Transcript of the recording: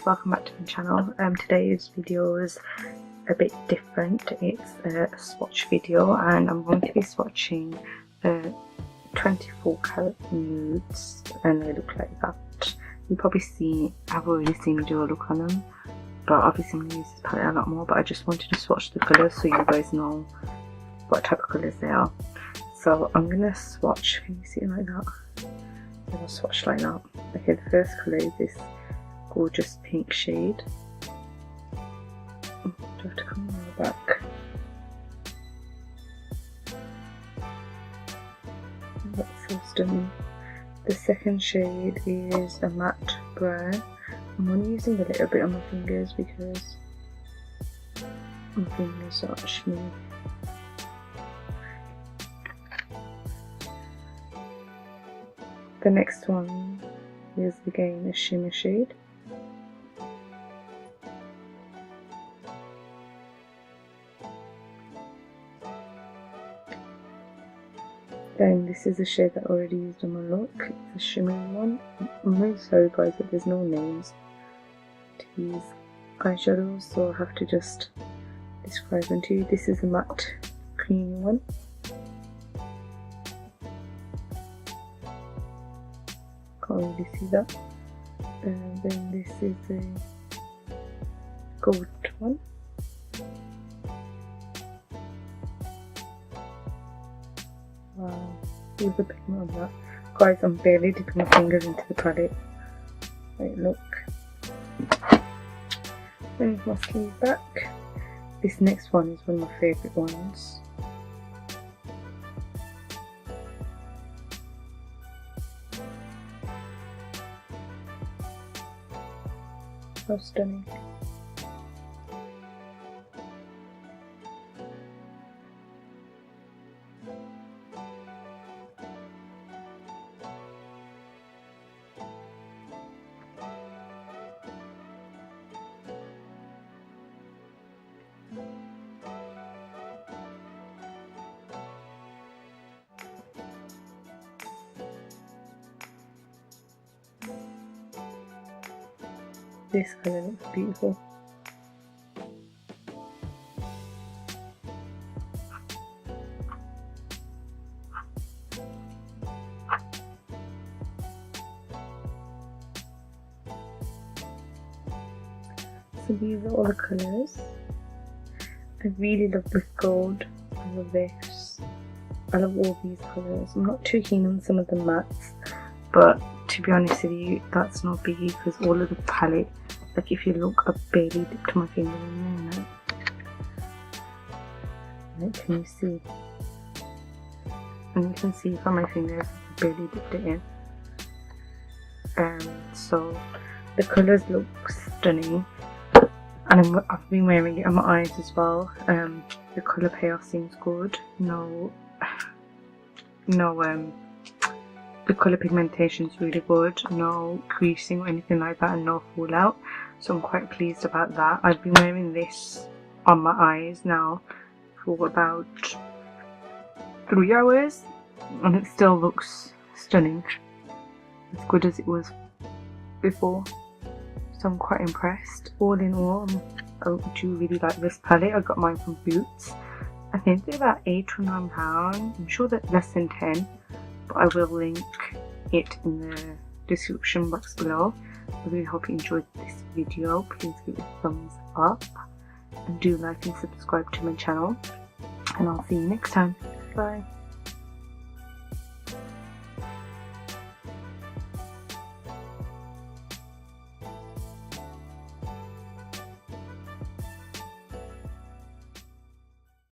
welcome back to my channel. Today's video is a bit different. It's a swatch video and I'm going to be swatching 24 karat nudes and they look like that. You probably I've already seen me do a look on them, but obviously I'm going to use this palette a lot more, but I just wanted to swatch the colours so you guys know what type of colours they are. So I'm going to swatch, can you see it like that? I'm going to swatch like that. Okay, the first colour is this gorgeous pink shade. Do I have to come on the back? That's so stunning. The second shade is a matte brown. I'm only using a little bit on my fingers because my fingers are actually the next one is again a shimmer shade. Then this is a shade that I already used on my look. It's a shimmery one. I'm really sorry guys, but there's no names to these eyeshadows, so I have to just describe them to you. This is a matte creamy one. Can't really see that. And then this is a gold one. Wow, look at the pigment on that. Guys, I'm barely dipping my fingers into the palette. Wait, look. Bring my sleeve back. This next one is one of my favourite ones. So stunning. This colour looks beautiful. So these are all the colours. I really love this gold. I love this. I love all these colours. I'm not too keen on some of the mattes, but to be honest with you, that's not biggie because all of the palette, like if you look, I barely dipped my finger in there. Like, can you see? And you can see from my fingers, I barely dipped it in. So the colours look stunning, and I've been wearing it on my eyes as well. The colour payoff seems good. The colour pigmentation is really good, no creasing or anything like that, and no fallout, so I'm quite pleased about that. I've been wearing this on my eyes now for about 3 hours and it still looks stunning, as good as it was before, so I'm quite impressed. All in all, I do really like this palette. I got mine from Boots. I think they're about £8 or £9. I'm sure that less than 10, but I will link it in the description box below. I really hope you enjoyed this video. Please give it a thumbs up and do like and subscribe to my channel, and I'll see you next time. Bye.